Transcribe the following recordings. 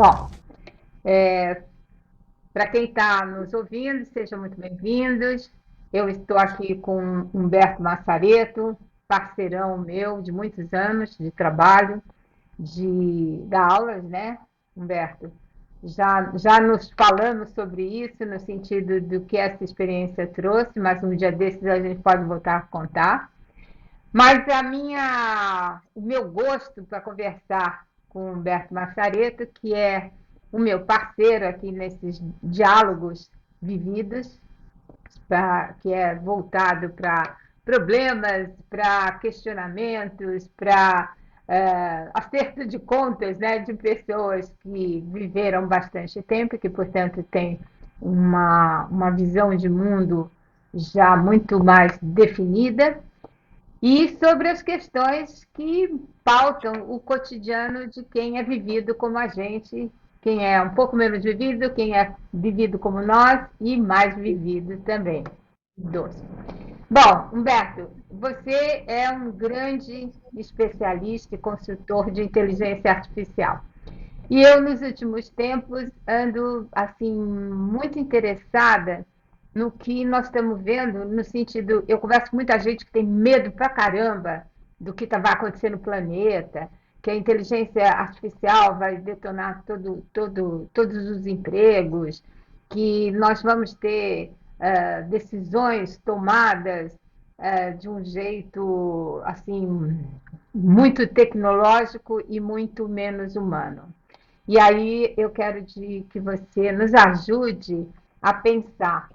Bom, para quem está nos ouvindo, sejam muito bem-vindos. Eu estou aqui com Humberto Massareto, parceirão meu de muitos anos de trabalho, de dar aulas, né, Humberto? Já nos falamos sobre isso, no sentido do que essa experiência trouxe, mas um dia desses a gente pode voltar a contar. Mas o meu gosto para conversar com o Humberto Massareto, que é o meu parceiro aqui nesses diálogos vividos, que é voltado para problemas, para questionamentos, para acerto de contas, né, de pessoas que viveram bastante tempo e que, portanto, têm uma visão de mundo já muito mais definida e sobre as questões que pautam o cotidiano de quem é vivido como a gente, quem é um pouco menos vivido, quem é vivido como nós e mais vivido também. Doce. Bom, Humberto, você é um grande especialista e consultor de inteligência artificial. E eu, nos últimos tempos, ando assim muito interessada no que nós estamos vendo, no sentido, eu converso com muita gente que tem medo pra caramba do que vai acontecer no planeta, que a inteligência artificial vai detonar todos os empregos, que nós vamos ter decisões tomadas de um jeito assim muito tecnológico e muito menos humano. E aí eu quero que você nos ajude a pensar.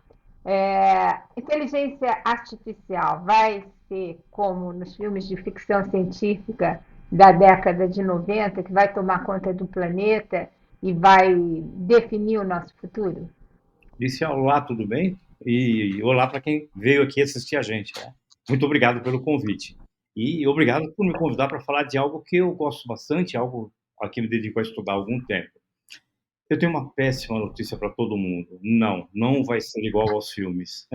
Inteligência artificial vai ser como nos filmes de ficção científica da década de 90, que vai tomar conta do planeta e vai definir o nosso futuro? Disse olá, tudo bem? E olá para quem veio aqui assistir a gente, né? Muito obrigado pelo convite. E obrigado por me convidar para falar de algo que eu gosto bastante, algo a que me dedico a estudar há algum tempo. Eu tenho uma péssima notícia para todo mundo. Não vai ser igual aos filmes.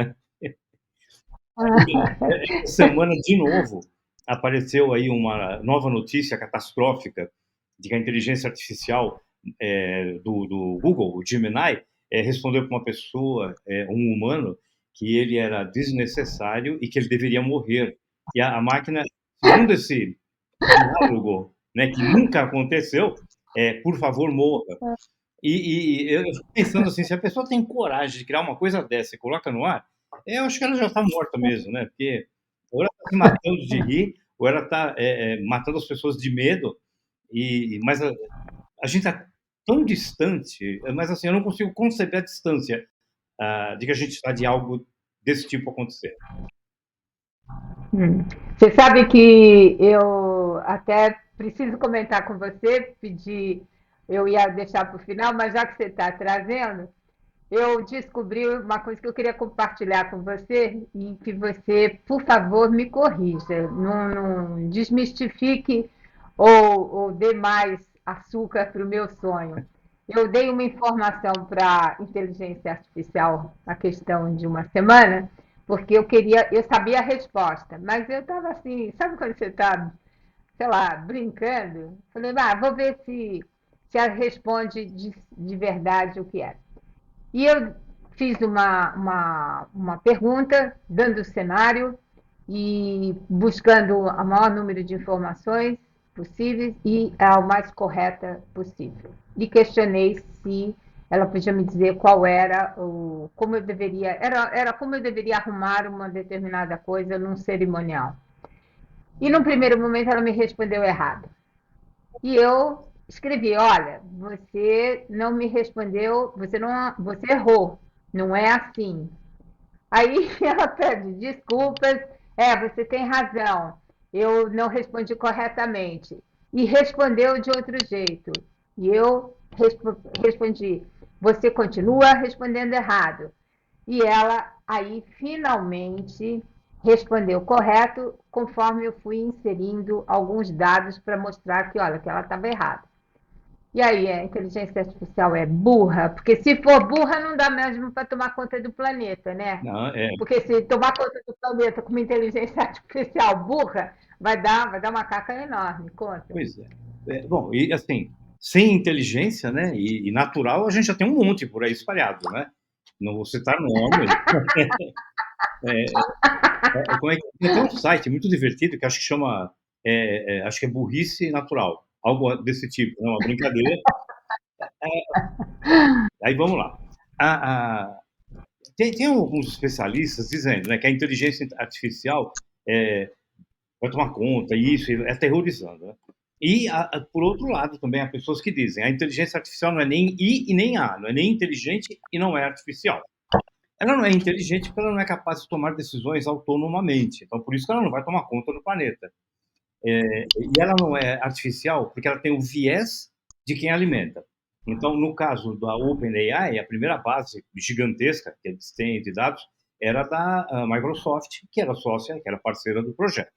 Essa semana, de novo, apareceu aí uma nova notícia catastrófica de que a inteligência artificial do Google, o Gemini, respondeu para uma pessoa, um humano, que ele era desnecessário e que ele deveria morrer. E a máquina, segundo esse diálogo, né, que nunca aconteceu, por favor, morra. E eu fico pensando assim, se a pessoa tem coragem de criar uma coisa dessa e coloca no ar, eu acho que ela já está morta mesmo, né? Porque ou ela está se matando de rir, ou ela está matando as pessoas de medo. Mas a gente está tão distante, mas assim, eu não consigo conceber a distância de que a gente está de algo desse tipo acontecer. Você sabe que eu até preciso comentar com você, pedir, eu ia deixar para o final, mas já que você está trazendo, eu descobri uma coisa que eu queria compartilhar com você e que você, por favor, me corrija. Não desmistifique ou dê mais açúcar para o meu sonho. Eu dei uma informação para a inteligência artificial a questão de uma semana, porque eu sabia a resposta, mas eu estava assim, sabe quando você está, sei lá, brincando? Falei, vou ver se ela responde de verdade o que é. E eu fiz uma pergunta, dando o cenário e buscando o maior número de informações possíveis e a mais correta possível. E questionei se ela podia me dizer qual era como eu deveria, era como eu deveria arrumar uma determinada coisa num cerimonial. E num primeiro momento ela me respondeu errado. E eu escrevi, olha, você não me respondeu, você errou, não é assim. Aí ela pede desculpas, você tem razão, eu não respondi corretamente. E respondeu de outro jeito. E eu respondi, você continua respondendo errado. E ela aí finalmente respondeu correto, conforme eu fui inserindo alguns dados para mostrar que, olha, que ela estava errada. E aí, a inteligência artificial é burra? Porque se for burra, não dá mesmo para tomar conta do planeta, né? Não, Porque se tomar conta do planeta com uma inteligência artificial burra, vai dar uma caca enorme. Conta. pois é. Bom, e assim, sem inteligência, né, e natural, a gente já tem um monte por aí espalhado, né? Não vou citar nome. Como é que tem um site muito divertido que acho que chama, acho que é burrice natural, algo desse tipo, né, uma brincadeira. Aí vamos lá. Tem alguns especialistas dizendo, né, que a inteligência artificial vai tomar conta, isso é aterrorizando, né? E, por outro lado, também há pessoas que dizem a inteligência artificial não é nem I e nem A, não é nem inteligente e não é artificial. Ela não é inteligente porque ela não é capaz de tomar decisões autonomamente, então por isso que ela não vai tomar conta do planeta. E ela não é artificial porque ela tem o viés de quem alimenta. Então, no caso da OpenAI, a primeira base gigantesca que eles têm de dados era da Microsoft, que era sócia, que era parceira do projeto.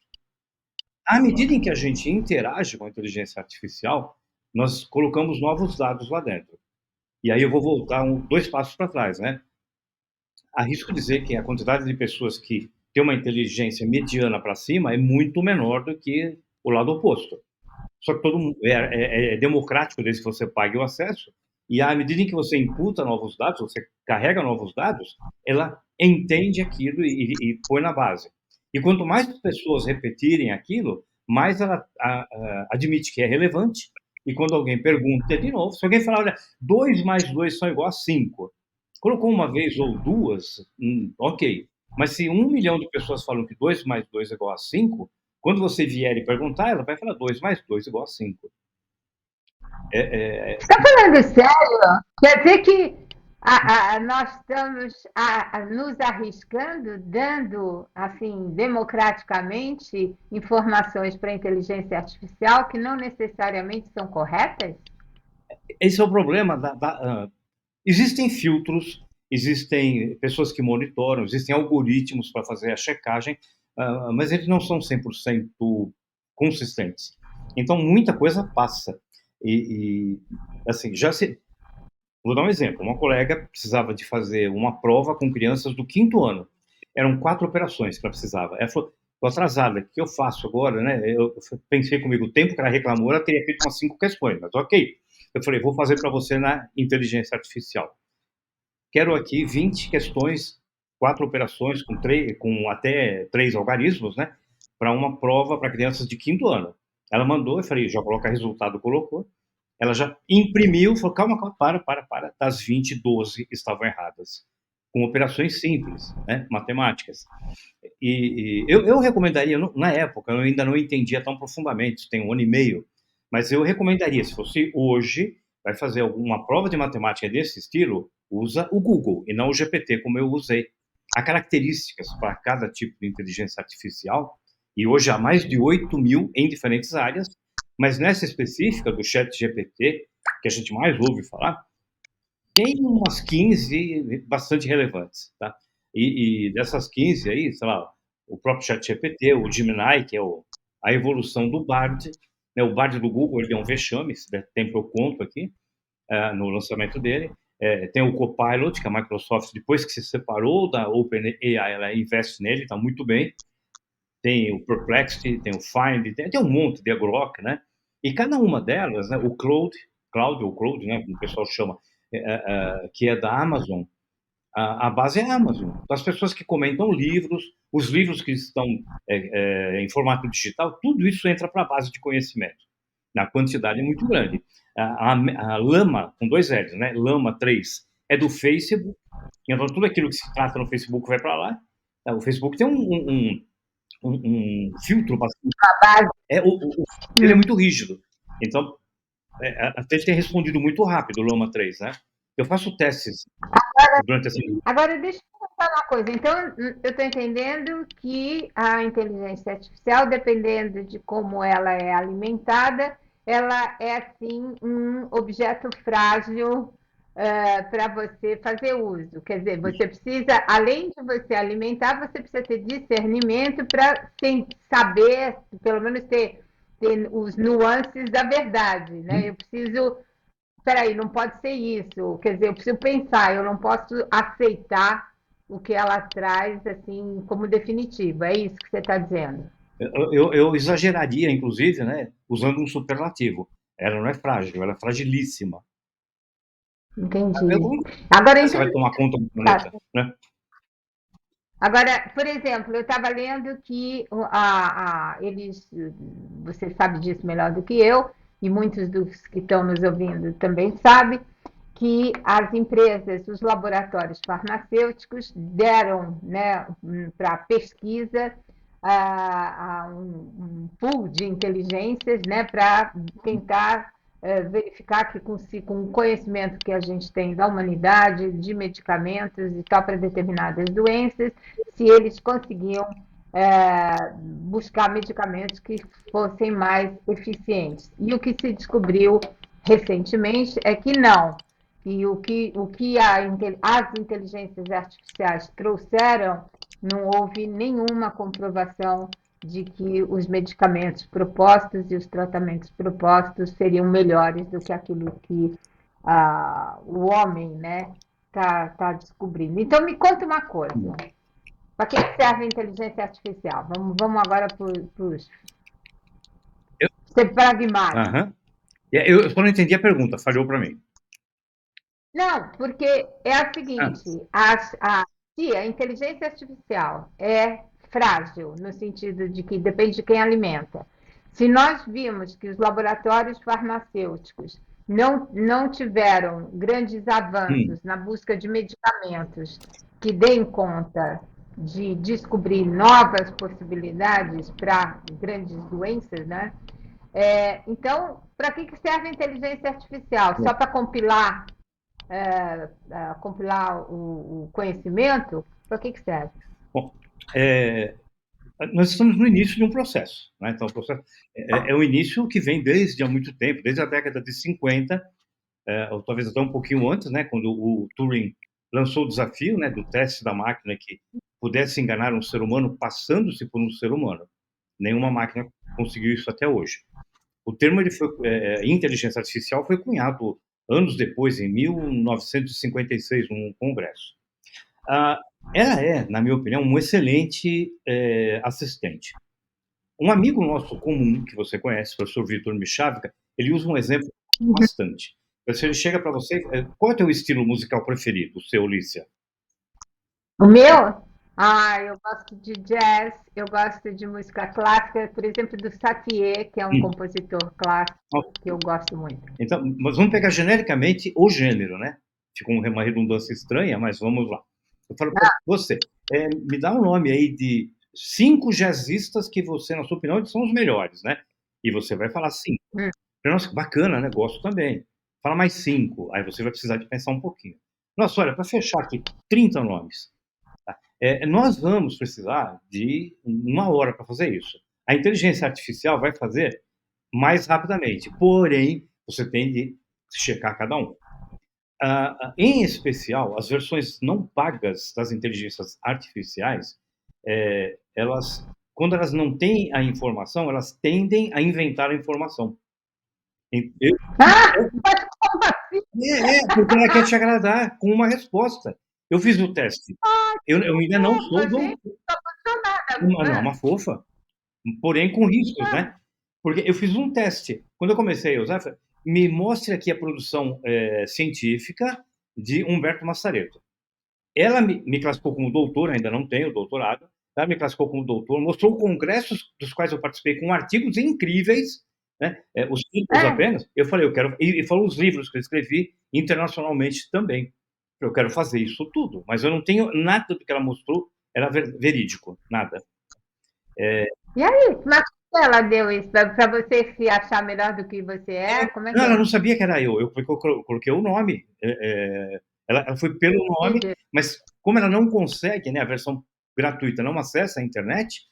À medida em que a gente interage com a inteligência artificial, nós colocamos novos dados lá dentro. E aí eu vou voltar dois passos para trás, né? Arrisco dizer que a quantidade de pessoas que tem uma inteligência mediana para cima é muito menor do que o lado oposto. Só que todo mundo é democrático desde que você pague o acesso, e à medida em que você imputa novos dados, você carrega novos dados, ela entende aquilo e põe na base. E quanto mais pessoas repetirem aquilo, mais ela admite que é relevante, e quando alguém pergunta de novo, se alguém falar, olha, 2 mais 2 são igual a 5, colocou uma vez ou duas, ok. Mas se 1 milhão de pessoas falam que 2 mais 2 é igual a 5, quando você vier e perguntar, ela vai falar 2 mais 2 igual a 5. Você está falando sério? Quer dizer que nós estamos nos arriscando, dando, assim, democraticamente, informações para a inteligência artificial que não necessariamente são corretas? Esse é o problema. Existem filtros, existem pessoas que monitoram, existem algoritmos para fazer a checagem, mas eles não são 100% consistentes. Então, muita coisa passa. Assim, vou dar um exemplo. Uma colega precisava de fazer uma prova com crianças do 5º ano. Eram 4 operações que ela precisava. Ela falou, estou atrasada, o que eu faço agora? Né? Eu pensei comigo, o tempo que ela reclamou, ela teria feito umas 5 questões, mas ok. Eu falei, vou fazer para você na inteligência artificial. Quero aqui 20 questões, 4 operações com até 3 algarismos, né? Para uma prova para crianças de 5º ano. Ela mandou, eu falei, já coloca resultado, colocou. Ela já imprimiu, falou, calma, para. Das 20, 12 estavam erradas. Com operações simples, né? Matemáticas. E eu recomendaria, na época, eu ainda não entendia tão profundamente, tem 1 ano e meio, mas eu recomendaria, se você hoje vai fazer alguma prova de matemática desse estilo, usa o Google e não o GPT, como eu usei. Há características para cada tipo de inteligência artificial, e hoje há mais de 8.000 em diferentes áreas, mas nessa específica do chat GPT, que a gente mais ouve falar, tem umas 15 bastante relevantes, tá? E dessas 15 aí, sei lá, o próprio ChatGPT, o Gemini, que é a evolução do Bard, né? O Bard do Google, ele é um vexame, se der tempo eu conto aqui, no lançamento dele. Tem o Copilot, que a Microsoft, depois que se separou da OpenAI, ela investe nele, está muito bem. Tem o Perplexity, tem o Find, tem um monte de Grok, né? E cada uma delas, né, o Claude, né, como o pessoal chama, que é da Amazon, a base é a Amazon. Então, as pessoas que comentam livros, os livros que estão em formato digital, tudo isso entra para a base de conhecimento. Na quantidade é muito grande. A Lama, com 2 L's, né? Lama 3, é do Facebook. Então, tudo aquilo que se trata no Facebook vai para lá. O Facebook tem um filtro bastante. Ele é muito rígido. Então, até ele tem respondido muito rápido o Lama 3, né? Eu faço testes durante essa. Agora, deixa eu falar uma coisa. Então, eu estou entendendo que a inteligência artificial, dependendo de como ela é alimentada, ela é, assim, um objeto frágil para você fazer uso. Quer dizer, você precisa, além de você alimentar, você precisa ter discernimento para saber, pelo menos ter os nuances da verdade, né? Eu preciso peraí, não pode ser isso. Quer dizer, eu preciso pensar, eu não posso aceitar o que ela traz assim como definitivo. É isso que você está dizendo. Eu exageraria, inclusive, né, usando um superlativo. Ela não é frágil, ela é fragilíssima. Entendi. Como Agora, você vai tomar conta do tá. planeta, né? Agora, por exemplo, eu estava lendo que eles, você sabe disso melhor do que eu, e muitos dos que estão nos ouvindo também sabem, que as empresas, os laboratórios farmacêuticos deram, né, para pesquisa um pool de inteligências, né, para tentar verificar que com o conhecimento que a gente tem da humanidade, de medicamentos e tal para determinadas doenças, se eles conseguiam buscar medicamentos que fossem mais eficientes. E o que se descobriu recentemente é que não. E o que as inteligências artificiais trouxeram, não houve nenhuma comprovação de que os medicamentos propostos e os tratamentos propostos seriam melhores do que aquilo que o homem, né, tá descobrindo. Então, me conta uma coisa. Para que serve a inteligência artificial? Vamos agora para os Eu, ser pragmático. aham. Eu só não entendi a pergunta, falhou para mim. Não, porque é a Ah, seguinte: se a inteligência artificial é frágil, no sentido de que depende de quem alimenta. Se nós vimos que os laboratórios farmacêuticos não tiveram grandes hum, avanços na busca de medicamentos que deem conta de descobrir novas possibilidades para grandes doenças, né? Então, para que serve a inteligência artificial? Só para compilar o conhecimento? Para que serve? bom, é, nós estamos no início de um processo, né? Então, o processo é um início que vem desde há muito tempo, desde a década de 50, ou talvez até um pouquinho antes, né? Quando o Turing lançou o desafio, né, do teste da máquina que pudesse enganar um ser humano passando-se por um ser humano. Nenhuma máquina conseguiu isso até hoje. O termo inteligência artificial foi cunhado anos depois, em 1956, num congresso. Ah, ela é, na minha opinião, um excelente assistente. Um amigo nosso comum, que você conhece, o professor Vitor Michavka, ele usa um exemplo bastante. Se ele chega para você, qual é o teu estilo musical preferido, o seu, Lícia? O meu? Eu gosto de jazz, eu gosto de música clássica, por exemplo, do Satie, que é um Hum. compositor clássico que eu gosto muito. Então, mas vamos pegar genericamente o gênero, né? Ficou uma redundância estranha, mas vamos lá. Eu falo para você, me dá um nome aí de 5 jazzistas que você, na sua opinião, são os melhores, né? E você vai falar 5. Hum. Nossa, bacana, né? Gosto também. Fala mais 5, aí você vai precisar de pensar um pouquinho. Nossa, olha, para fechar aqui, 30 nomes. Tá? Nós vamos precisar de 1 hora para fazer isso. A inteligência artificial vai fazer mais rapidamente, porém, você tem de checar cada um. Em especial, as versões não pagas das inteligências artificiais, elas, quando elas não têm a informação, elas tendem a inventar a informação. Eu, Mas como assim? porque ela quer te agradar com uma resposta. Eu fiz o teste. Eu ainda não sou Gente, doutor. estou apaixonada. Não, uma fofa, porém com riscos, né? Porque eu fiz um teste. Quando eu comecei a usar, me mostre aqui a produção científica de Humberto Massareto. Ela me classificou como doutor, ainda não tenho doutorado, ela me classificou como doutor, mostrou congressos dos quais eu participei com artigos incríveis, né? Os títulos apenas. Eu falei, eu quero. E falou os livros que eu escrevi internacionalmente também. Eu quero fazer isso tudo, mas eu não tenho nada do que ela mostrou, era verídico, nada. E aí, mas como ela deu isso? Para você se achar melhor do que você é? Como é Não, que ela não é? sabia que era eu coloquei o nome. Ela foi pelo nome, Entendi. mas como ela não consegue, né, a versão gratuita não acessa a internet,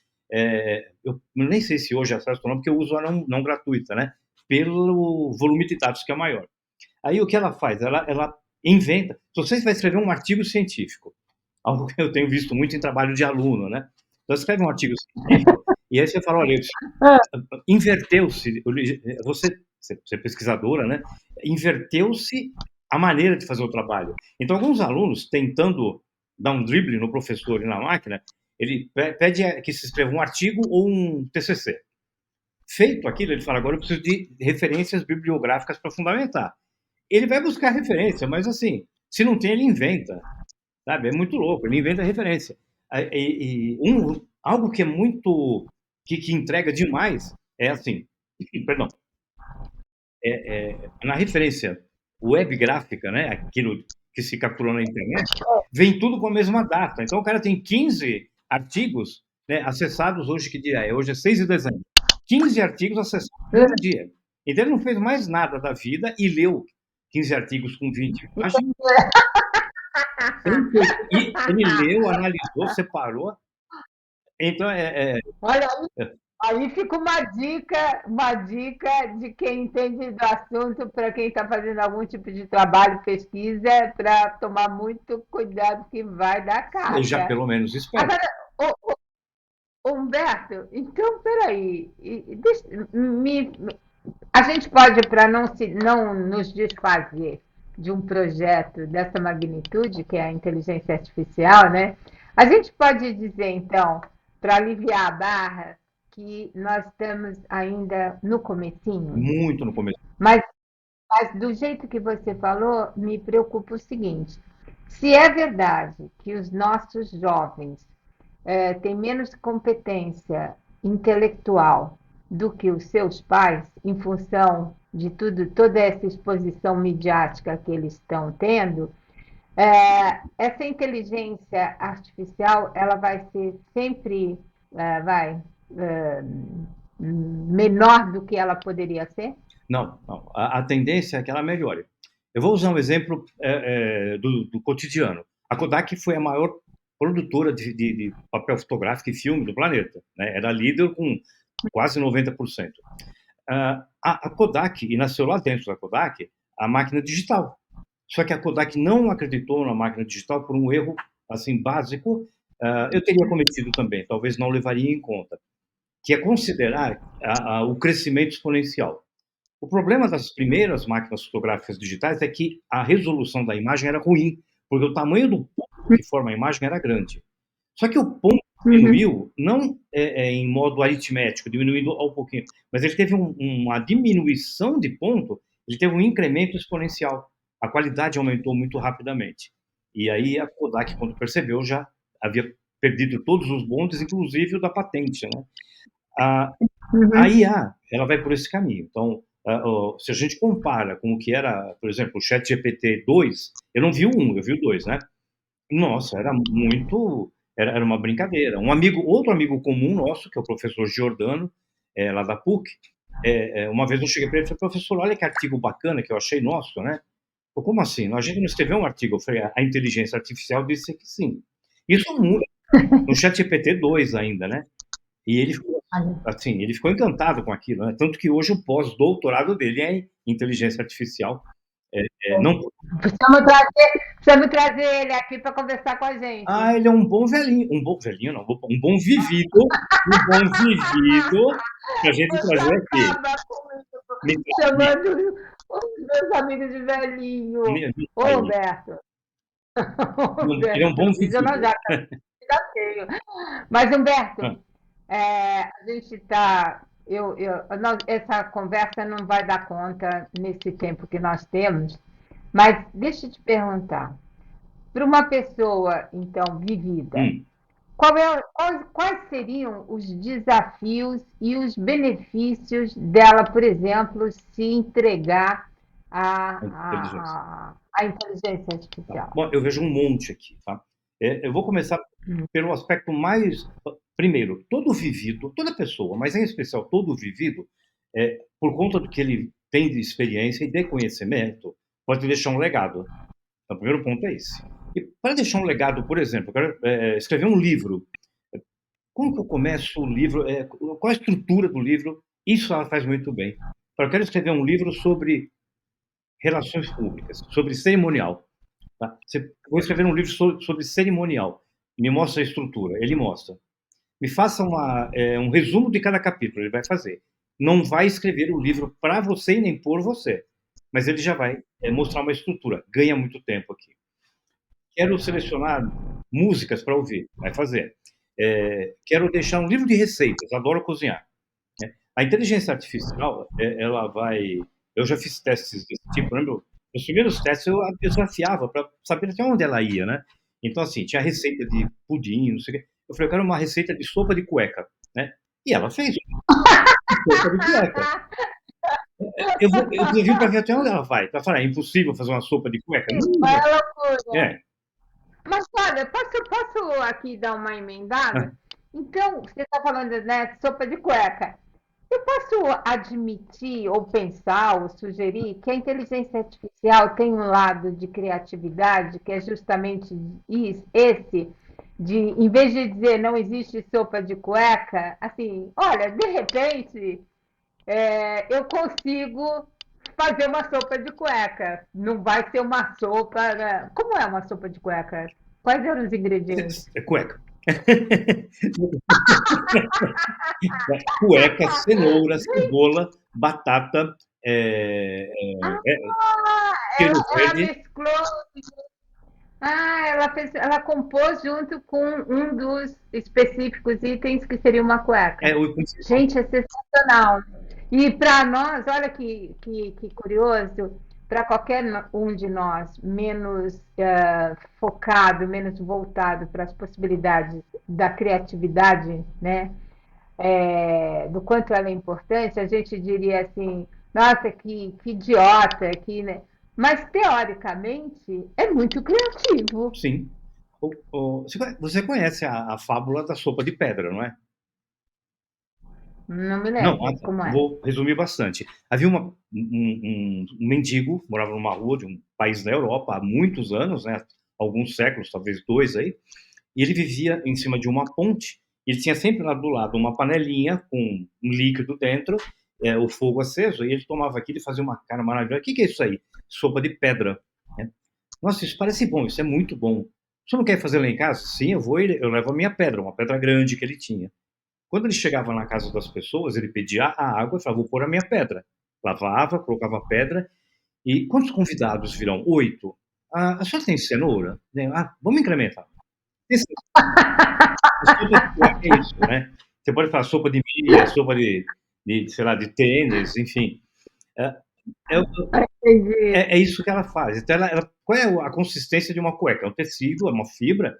eu nem sei se hoje acesso ou não, porque eu uso a não gratuita, né, pelo volume de dados que é maior. Aí o que ela faz? Ela inventa. Se você vai escrever um artigo científico, algo que eu tenho visto muito em trabalho de aluno, né? Então, você escreve um artigo científico e aí você fala, olha, inverteu-se, você é pesquisadora, né? Inverteu-se a maneira de fazer o trabalho. Então, alguns alunos, tentando dar um drible no professor e na máquina, ele pede que se escreva um artigo ou um TCC. Feito aquilo, ele fala, agora eu preciso de referências bibliográficas para fundamentar. Ele vai buscar referência, mas assim, se não tem, ele inventa, sabe? É muito louco, ele inventa referência. Algo que é muito, que entrega demais, é assim, perdão, na referência web gráfica, né, aquilo que se capturou na internet, vem tudo com a mesma data. Então o cara tem 15 artigos, né, acessados hoje, que dia é? Hoje é 6 de dezembro. 15 artigos acessados no dia. Então ele não fez mais nada da vida e leu 15 artigos com 20 imagens. E ele leu, analisou, separou. Então Olha, aí fica uma dica de quem entende do assunto para quem está fazendo algum tipo de trabalho, pesquisa, para tomar muito cuidado que vai dar ele já caca. pelo menos espera. Agora, Humberto, então, peraí, a gente pode, para não nos desfazer de um projeto dessa magnitude, que é a inteligência artificial, né? A gente pode dizer, então, para aliviar a barra, que nós estamos ainda no comecinho, Muito no começo. mas, mas do jeito que você falou, me preocupa o seguinte: se é verdade que os nossos jovens têm menos competência intelectual do que os seus pais, em função de toda essa exposição midiática que eles estão tendo, essa inteligência artificial ela vai ser sempre menor do que ela poderia ser? Não, não. A tendência é que ela melhore. Eu vou usar um exemplo do cotidiano. A Kodak foi a maior produtora de papel fotográfico e filme do planeta, né? Era líder com quase 90%. A Kodak, e nasceu lá dentro da Kodak, a máquina digital. Só que a Kodak não acreditou na máquina digital por um erro assim básico. Eu teria cometido também, talvez não levaria em conta, que é considerar o crescimento exponencial. O problema das primeiras máquinas fotográficas digitais é que a resolução da imagem era ruim, porque o tamanho do ponto que forma a imagem era grande. Só que o ponto diminuiu, não em modo aritmético, diminuindo ao pouquinho, mas ele teve uma diminuição de ponto, ele teve um incremento exponencial. A qualidade aumentou muito rapidamente. E aí a Kodak, quando percebeu, já havia perdido todos os bondes, inclusive o da patente, né? A IA, ela vai por esse caminho. Então, se a gente compara com o que era, por exemplo, o ChatGPT 2, eu não vi o 1, eu vi o 2, né? Nossa, era uma brincadeira. Outro amigo comum nosso, que é o professor Giordano, lá da PUC, uma vez eu cheguei para ele e falei, professor, olha que artigo bacana que eu achei nosso, né? Falei, como assim? A gente não escreveu um artigo. Eu falei, a inteligência artificial disse que sim. Isso muda. No ChatGPT 2 ainda, né? E ele ficou encantado com aquilo, né? Tanto que hoje o pós-doutorado dele é em inteligência artificial. Não... Precisamos trazer ele aqui para conversar com a gente. Ele é um bom velhinho. Um bom velhinho, não. Um bom vivido. Um bom vivido para a gente trazer aqui. Chamando os meus amigos de velhinho. Ô, Humberto. Ele é um bom vivido. Mas, Humberto, a gente está... essa conversa não vai dar conta nesse tempo que nós temos, mas deixa eu te perguntar, para uma pessoa, então, vivida, quais seriam os desafios e os benefícios dela, por exemplo, se entregar à inteligência artificial? Bom, eu vejo um monte aqui, tá? Eu vou começar pelo aspecto mais... Primeiro, todo vivido, toda pessoa, mas em especial todo vivido, por conta do que ele tem de experiência e de conhecimento, pode deixar um legado. Então, o primeiro ponto é esse. E para deixar um legado, por exemplo, eu quero escrever um livro. Como que eu começo o livro? Qual a estrutura do livro? Isso ela faz muito bem. Eu quero escrever um livro sobre relações públicas, sobre cerimonial. Tá? Vou escrever um livro sobre cerimonial. Me mostra a estrutura. Ele mostra. Me faça um resumo de cada capítulo. Ele vai fazer. Não vai escrever o livro para você e nem por você, mas ele já vai mostrar uma estrutura. Ganha muito tempo aqui. Quero selecionar músicas para ouvir. Vai fazer. Quero deixar um livro de receitas. Adoro cozinhar. A inteligência artificial, ela vai. Eu já fiz testes desse tipo, lembro? Os primeiros testes eu desafiava para saber até onde ela ia, né? Então, assim, tinha receita de pudim, não sei o quê. Eu falei, eu quero uma receita de sopa de cueca, né? E ela fez uma sopa de cueca. Eu desafio para ver até onde ela vai. Para falar, é impossível fazer uma sopa de cueca? Não, É loucura. é. Mas olha, posso aqui dar uma Ah, emendada? Então, você está falando, né, sopa de cueca. Eu posso admitir, ou pensar, ou sugerir que a inteligência artificial tem um lado de criatividade, que é justamente esse, de, em vez de dizer não existe sopa de cueca, assim, olha, de repente, eu consigo fazer uma sopa de cueca. Não vai ser uma sopa, né? Como é uma sopa de cueca? Quais eram os ingredientes? é cueca. Cueca, cenoura, cebola, batata, Ah, cheiro ela verde. mesclou. Ah, ela compôs junto com um dos específicos itens que seria uma cueca. O, Gente, é sensacional. E para nós, olha que curioso, para qualquer um de nós menos focado, menos voltado para as possibilidades da criatividade, né? Do quanto ela é importante, a gente diria assim, nossa, que idiota, né? Mas teoricamente é muito criativo. sim. Você conhece a fábula da sopa de pedra, não é? Não me Não, lembro tá. como é. Vou resumir bastante. Havia um mendigo, morava numa rua de um país da Europa há muitos anos, né? Alguns séculos, talvez dois aí, e ele vivia em cima de uma ponte. Ele tinha sempre lá do lado uma panelinha com um líquido dentro, o fogo aceso, e ele tomava aquilo e fazia uma cara maravilhosa. O que é isso aí? Sopa de pedra. Né? Nossa, isso parece bom, isso é muito bom. Você não quer fazer lá em casa? Sim, eu vou e eu levo a minha pedra, uma pedra grande que ele tinha. Quando ele chegava na casa das pessoas, ele pedia a água e falava, vou pôr a minha pedra. Lavava, colocava a pedra. E quantos convidados virão? 8. A senhora tem cenoura? Vamos incrementar. Tem sopa de cueca é isso, né? Você pode falar sopa de milho, sopa sei lá, de tênis, enfim. É, é, Entendi. é isso que ela faz. Então, qual é a consistência de uma cueca? É um tecido, é uma fibra.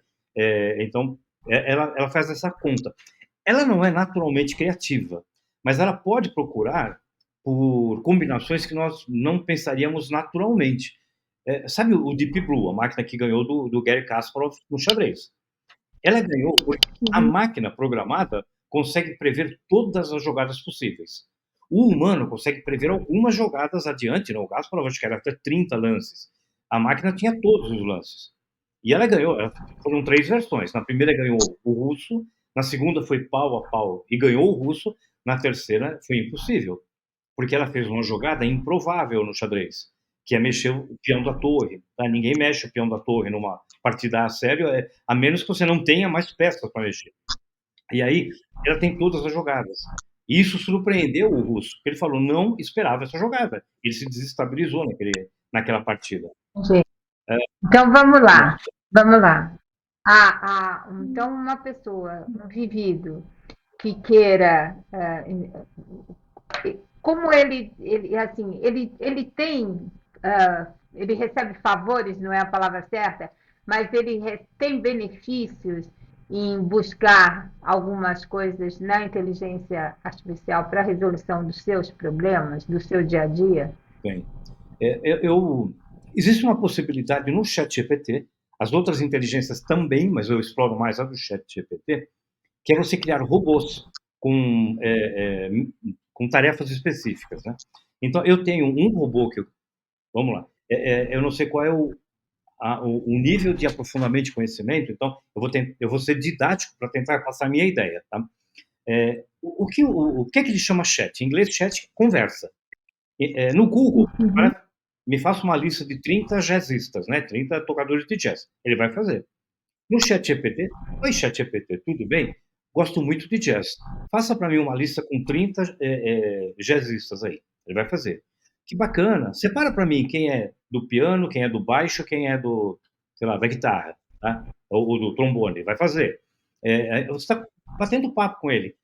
Então, ela faz essa conta. Ela não é naturalmente criativa, mas ela pode procurar por combinações que nós não pensaríamos naturalmente. Sabe o Deep Blue, a máquina que ganhou do Gary Kasparov no xadrez? Ela ganhou porque a Uhum. máquina programada consegue prever todas as jogadas possíveis. O humano consegue prever algumas jogadas adiante, não? O Kasparov acho que era até 30 lances. A máquina tinha todos os lances. E ela ganhou, foram 3 versões. Na primeira ganhou o russo, na segunda foi pau a pau e ganhou o russo, na terceira foi impossível, porque ela fez uma jogada improvável no xadrez, que é mexer o peão da torre. Tá? Ninguém mexe o peão da torre numa partida a sério, a menos que você não tenha mais peças para mexer. E aí, ela tem todas as jogadas. E isso surpreendeu o russo, porque ele falou, não esperava essa jogada. Ele se desestabilizou naquela partida. Entendi. Então vamos lá, Nossa, vamos lá. Então uma pessoa, um indivíduo que queira, como assim, ele tem, ele recebe favores, não é a palavra certa, mas ele tem benefícios em buscar algumas coisas na inteligência artificial para a resolução dos seus problemas, do seu dia a dia? bem. Existe uma possibilidade no chat GPT, as outras inteligências também, mas eu exploro mais a do chat GPT, que é você criar robôs com, com tarefas específicas. Né? Então, eu tenho um robô vamos lá, eu não sei qual é o nível de aprofundamento de conhecimento, então eu vou ser didático para tentar passar a minha ideia. Tá? O que é que ele chama chat? Em inglês, chat conversa. No Google, Uhum. me faça uma lista de 30 jazzistas, né? 30 tocadores de jazz. Ele vai fazer. No ChatGPT, oi ChatGPT, tudo bem? Gosto muito de jazz. Faça para mim uma lista com 30 jazzistas aí. Ele vai fazer. Que bacana. Separa para mim quem é do piano, quem é do baixo, quem é do, sei lá, da guitarra, tá? Ou do trombone. Vai fazer. Você está batendo papo com ele.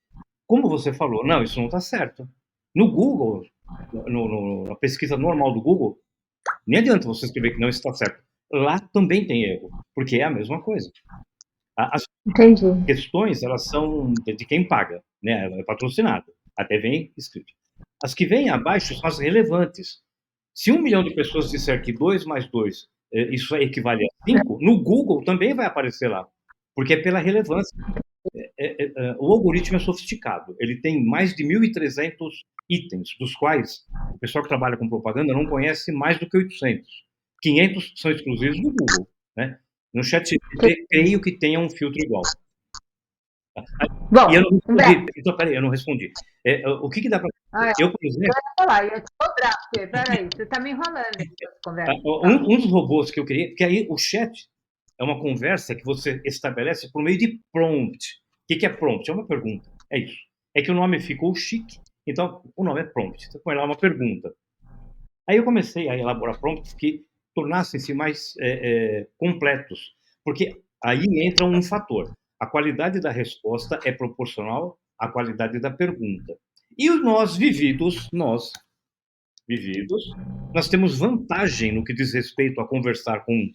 como você falou, não, isso não está certo. No Google, na pesquisa normal do Google, nem adianta você escrever que não está certo. Lá também tem erro, porque é a mesma coisa. As Entendi. questões, elas são de quem paga, né? É patrocinado. Até vem escrito. As que vêm abaixo são as relevantes. Se 1 milhão de pessoas disser que 2 mais 2, isso equivale a 5, no Google também vai aparecer lá, porque é pela relevância. O algoritmo é sofisticado. Ele tem mais de 1.300 itens, dos quais o pessoal que trabalha com propaganda não conhece mais do que 800. 500 são exclusivos do Google, né? No ChatGPT, creio que tenha um filtro igual. Bom, E eu não respondi. Humberto. Então, peraí, eu não respondi. O que dá para... Ah, Eu, por exemplo, eu ia falar, eu ia te cobrar, porque, peraí, você está me enrolando nessa conversa. um dos robôs que eu criei, porque aí o chat é uma conversa que você estabelece por meio de prompt. O que é prompt? É uma pergunta. É isso. É que o nome ficou chique, então o nome é prompt. Você põe lá uma pergunta. Aí eu comecei a elaborar prompts que tornassem-se mais completos, porque aí entra um fator. A qualidade da resposta é proporcional à qualidade da pergunta. E nós vividos, nós temos vantagem no que diz respeito a conversar com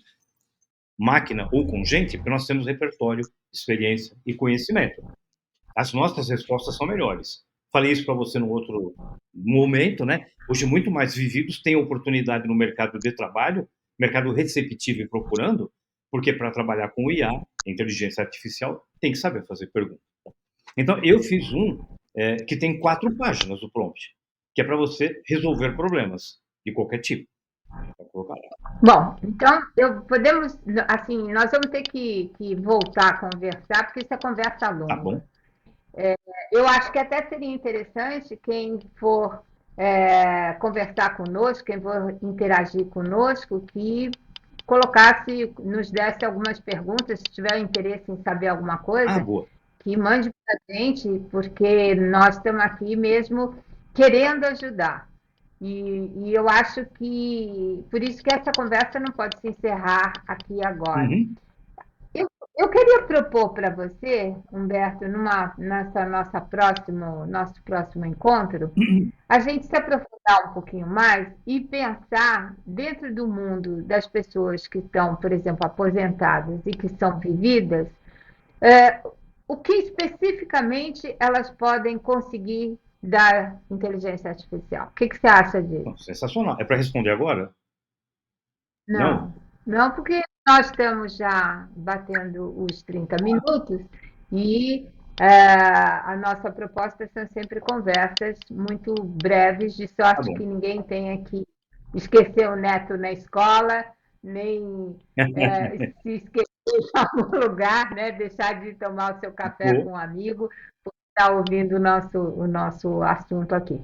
máquina ou com gente, porque nós temos repertório, experiência e conhecimento. As nossas respostas são melhores. Falei isso para você no outro momento, né? Hoje, muito mais vividos têm oportunidade no mercado de trabalho, mercado receptivo e procurando, porque para trabalhar com IA, inteligência artificial, tem que saber fazer pergunta. Então, eu fiz que tem 4 páginas do prompt, que é para você resolver problemas de qualquer tipo. Bom, então podemos, assim, nós vamos ter que voltar a conversar, porque isso é conversa Tá longa. bom? Eu acho que até seria interessante quem for conversar conosco, quem for interagir conosco, que colocasse, nos desse algumas perguntas, se tiver interesse em saber alguma coisa, Boa. que mande para a gente, porque nós estamos aqui mesmo querendo ajudar. E eu acho que, por isso que essa conversa não pode se encerrar aqui agora. Uhum. Eu queria propor para você, Humberto, nessa nosso próximo encontro, a gente se aprofundar um pouquinho mais e pensar dentro do mundo das pessoas que estão, por exemplo, aposentadas e que são vividas, é, o que especificamente elas podem conseguir da inteligência artificial. O que você acha disso? Sensacional. É para responder agora? Não? Não, não, porque nós estamos já batendo os 30 minutos e a nossa proposta são sempre conversas muito breves, de Tá sorte bom. que ninguém tenha que esquecer o neto na escola, nem se esquecer em algum lugar, né? Deixar de tomar o seu café com um amigo, por estar ouvindo o nosso assunto aqui.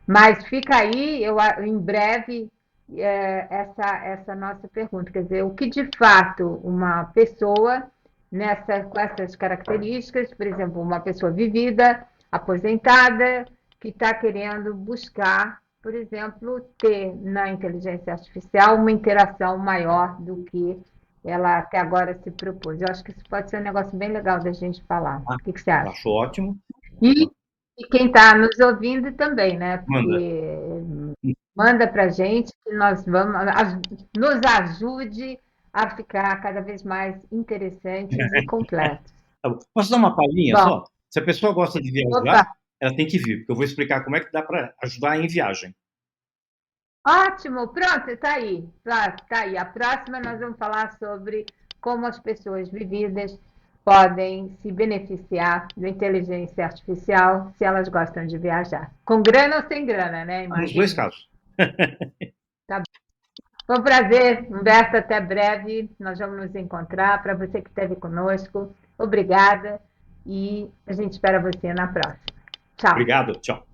Mas fica aí, em breve essa nossa pergunta, quer dizer, o que de fato uma pessoa com essas características, por exemplo, uma pessoa vivida, aposentada, que está querendo buscar, por exemplo, ter na inteligência artificial uma interação maior do que ela até agora se propôs. Eu acho que isso pode ser um negócio bem legal da gente falar. O que você acha? Acho ótimo. E, e quem está nos ouvindo também, né? Manda. Porque manda para a gente que nós vamos, nos ajude a ficar cada vez mais interessantes e completos. Tá bom. Posso dar uma palhinha Bom, só? Se a pessoa gosta de opa, viajar, ela tem que vir, porque eu vou explicar como é que dá para ajudar em viagem. ótimo, pronto, está aí. Tá aí. A próxima nós vamos falar sobre como as pessoas vividas podem se beneficiar da inteligência artificial se elas gostam de viajar. Com grana ou sem grana, né? Nos dois Imagina. casos. Tá. Foi um prazer, Humberto, até breve. Nós vamos nos encontrar. Para você que esteve conosco, obrigada e a gente espera você na próxima. Tchau. Obrigado. Tchau.